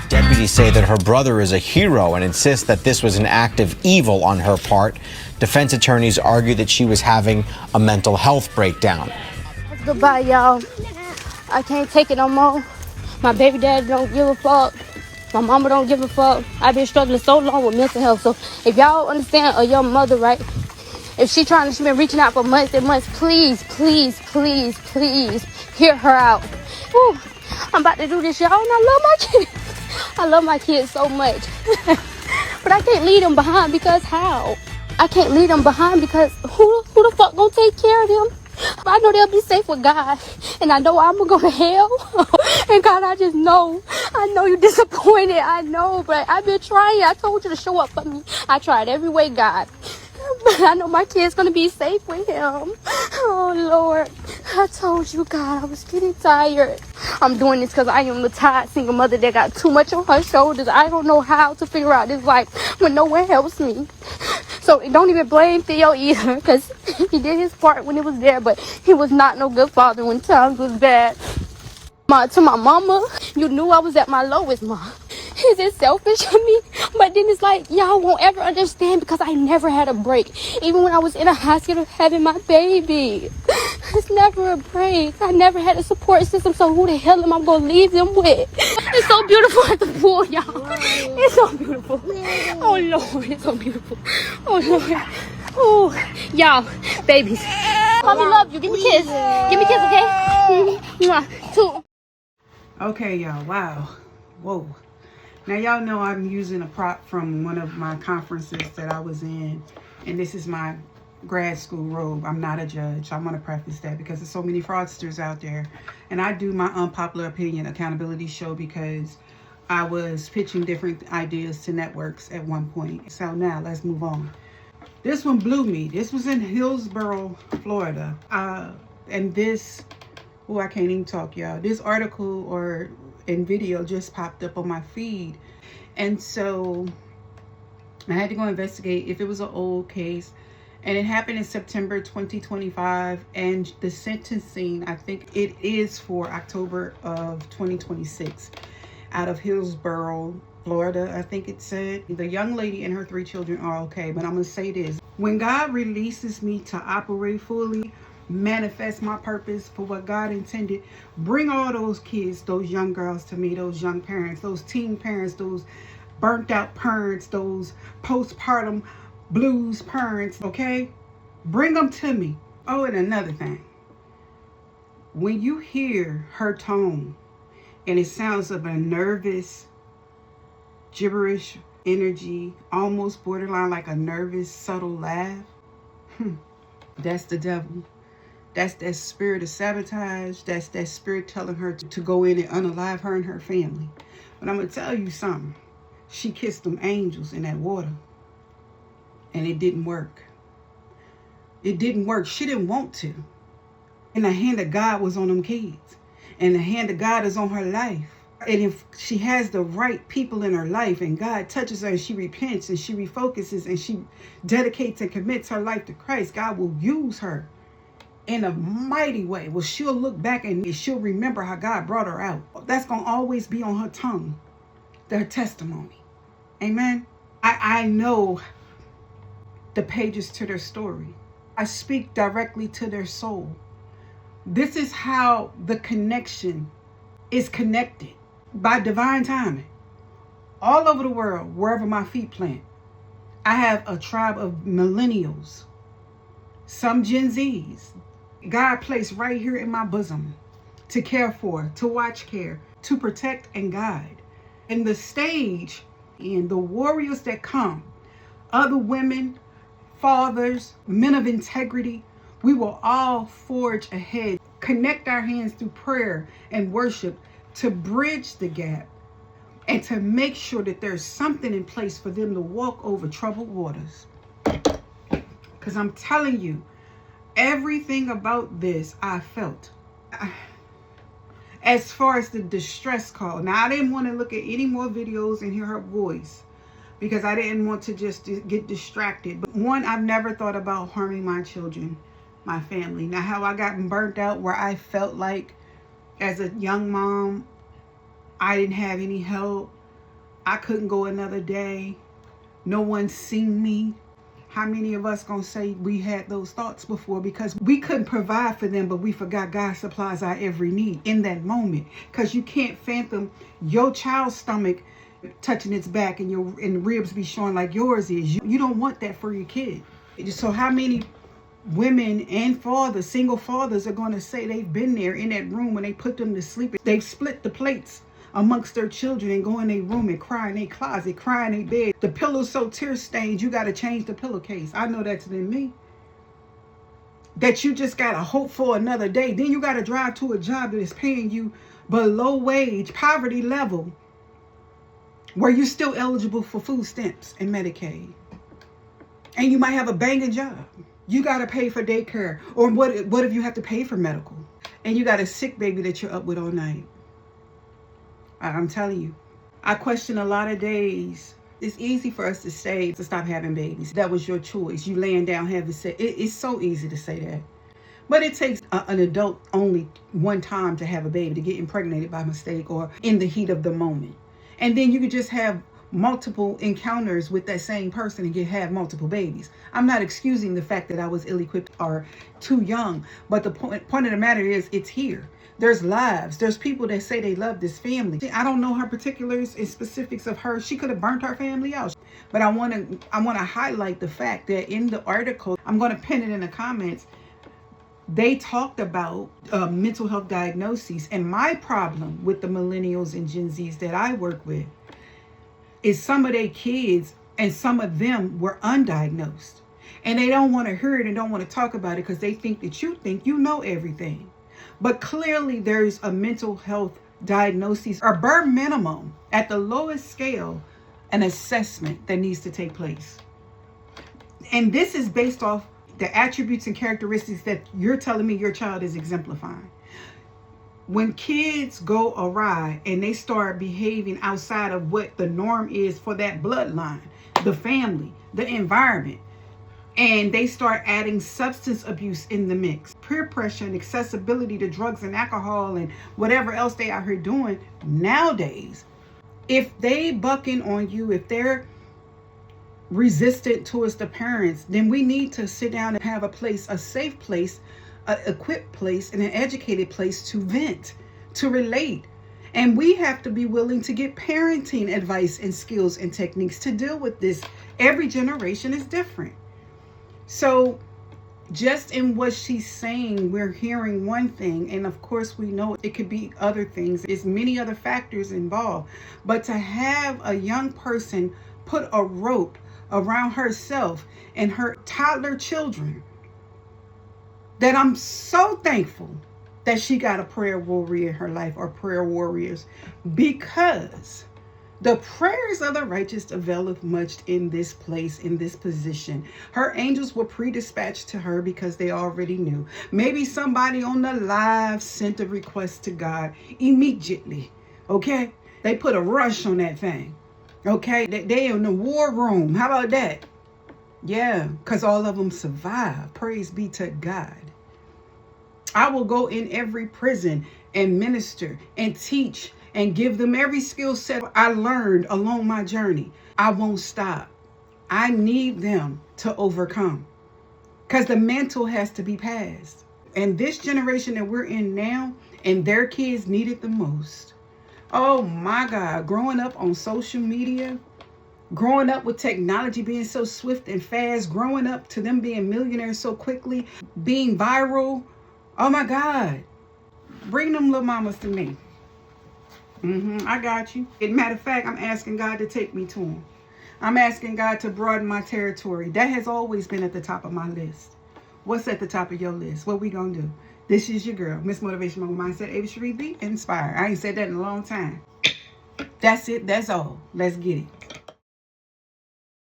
Deputies say that her brother is a hero and insist that this was an act of evil on her part. Defense attorneys argue that she was having a mental health breakdown. Goodbye, y'all. I can't take it no more. My baby dad don't give a fuck. My mama don't give a fuck. I've been struggling so long with mental health. So if y'all understand a young mother, right? If she been reaching out for months and months, please, please, please, please hear her out. Whew, I'm about to do this, y'all, and I love my kids. I love my kids so much. But I can't leave them behind because how? I can't leave them behind because who the fuck gonna take care of them? I know they'll be safe with God, and I know I'm gonna go to hell. And God, I know you're disappointed. I know, but I've been trying. I told you to show up for me. I tried every way, God. But I know my kid's gonna be safe with him. Oh Lord, I told you, God, I was getting tired. I'm doing this because I am a tired single mother that got too much on her shoulders. I don't know how to figure out this life when no one helps me. So don't even blame Theo either, because he did his part when it was there, but he was not no good father when times was bad. To my mama, you knew I was at my lowest, Ma. Is it selfish of me? But then it's like, y'all won't ever understand because I never had a break. Even when I was in a hospital having my baby. It's never a break. I never had a support system, so who the hell am I going to leave them with? It's so beautiful at the pool, y'all. It's so beautiful. Oh, Lord, it's so beautiful. Oh, Lord. Oh, y'all, babies. Mommy love you. Give me a kiss. Give me a kiss, okay? Mwah. Two. Okay, y'all. Wow. Whoa. Now, y'all know I'm using a prop from one of my conferences that I was in. And this is my grad school robe. I'm not a judge. I want to preface that because there's so many fraudsters out there. And I do my unpopular opinion accountability show because I was pitching different ideas to networks at one point. So now let's move on. This one blew me. This was in Hillsborough, Florida. And this, I can't even talk, y'all. This article and video just popped up on my feed. And so I had to go investigate if it was an old case. And it happened in September 2025. And the sentencing, I think it is for October of 2026 out of Hillsborough, Florida, I think it said. The young lady and her 3 children are okay. But I'm going to say this. When God releases me to operate fully, manifest my purpose for what God intended, bring all those kids, those young girls to me, those young parents, those teen parents, those burnt out parents, those postpartum blues parents, okay? Bring them to me. Oh, and another thing. When you hear her tone and it sounds of a nervous, gibberish energy, almost borderline like a nervous, subtle laugh, that's the devil. That's that spirit of sabotage. That's that spirit telling her to go in and unalive her and her family. But I'm going to tell you something. She kissed them angels in that water. And it didn't work. It didn't work. She didn't want to. And the hand of God was on them kids. And the hand of God is on her life. And if she has the right people in her life and God touches her and she repents and she refocuses and she dedicates and commits her life to Christ, God will use her in a mighty way. Well, she'll look back and she'll remember how God brought her out. That's going to always be on her tongue, her testimony. Amen. I know the pages to their story. I speak directly to their soul. This is how the connection is connected by divine timing. All over the world, wherever my feet plant, I have a tribe of millennials, some Gen Zs. God placed right here in my bosom to care for, to watch care, to protect and guide. And the stage and the warriors that come, other women, fathers, men of integrity, we will all forge ahead, connect our hands through prayer and worship to bridge the gap and to make sure that there's something in place for them to walk over troubled waters. Because I'm telling you, everything about this I felt. As far as the distress call. Now, I didn't want to look at any more videos and hear her voice because I didn't want to just get distracted. But one, I've never thought about harming my children, my family. Now, how I got burnt out where I felt like, As a young mom, I didn't have any help. I couldn't go another day. No one seen me. How many of us gonna say we had those thoughts before because we couldn't provide for them, but we forgot God supplies our every need in that moment? Because you can't fathom your child's stomach touching its back and the ribs be showing like yours is. You don't want that for your kid. So how many women and fathers, single fathers, are going to say they've been there in that room when they put them to sleep? They've split the plates amongst their children and go in their room and cry in their closet, cry in their bed. The pillow's so tear stained, you got to change the pillowcase. I know that's in me. That you just got to hope for another day. Then you got to drive to a job that is paying you below wage, poverty level, where you're still eligible for food stamps and Medicaid. And you might have a banging job. You got to pay for daycare. Or what if you have to pay for medical? And you got a sick baby that you're up with all night. I'm telling you, I question a lot of days. It's easy for us to say to stop having babies. That was your choice. You laying down having sex. It's so easy to say that. But it takes an adult only one time to have a baby, to get impregnated by mistake or in the heat of the moment. And then you could just have multiple encounters with that same person and have multiple babies. I'm not excusing the fact that I was ill-equipped or too young. But the point of the matter is, it's here. There's lives. There's people that say they love this family. I don't know her particulars and specifics of her. She could have burnt her family out. But I want to highlight the fact that in the article, I'm going to pin it in the comments, they talked about mental health diagnoses. And my problem with the millennials and Gen Zs that I work with is some of their kids and some of them were undiagnosed. And they don't want to hear it and don't want to talk about it because they think that you think you know everything. But clearly there's a mental health diagnosis, or bare minimum, at the lowest scale, an assessment that needs to take place. And this is based off the attributes and characteristics that you're telling me your child is exemplifying. When kids go awry and they start behaving outside of what the norm is for that bloodline, the family, the environment, and they start adding substance abuse in the mix, peer pressure and accessibility to drugs and alcohol and whatever else they out here doing nowadays, if they bucking on you, if they're resistant towards the parents, then we need to sit down and have a place, a safe place, an equipped place, and an educated place to vent, to relate. And we have to be willing to get parenting advice and skills and techniques to deal with this. Every generation is different. So just in what she's saying, we're hearing one thing. And of course, we know it could be other things. There's many other factors involved. But to have a young person put a rope around herself and her toddler children, that I'm so thankful that she got a prayer warrior in her life, or prayer warriors, because the prayers of the righteous availeth much in this place, in this position. Her angels were pre-dispatched to her because they already knew. Maybe somebody on the live sent a request to God immediately. Okay? They put a rush on that thing. Okay? They in the war room. How about that? Yeah, because all of them survived. Praise be to God. I will go in every prison and minister and teach and give them every skill set I learned along my journey. I won't stop. I need them to overcome, because the mantle has to be passed. And this generation that we're in now, and their kids need it the most. Oh my God, growing up on social media, growing up with technology being so swift and fast, growing up to them being millionaires so quickly, being viral. Oh my God, bring them little mamas to me. I got you. As a matter of fact, I'm asking God to take me to him. I'm asking God to broaden my territory. That has always been at the top of my list. What's at the top of your list? What we gonna do? This is your girl, Miss Motivation Mama Mindset, Ava Cherie, be inspired. I ain't said that in a long time. That's it. That's all. Let's get it.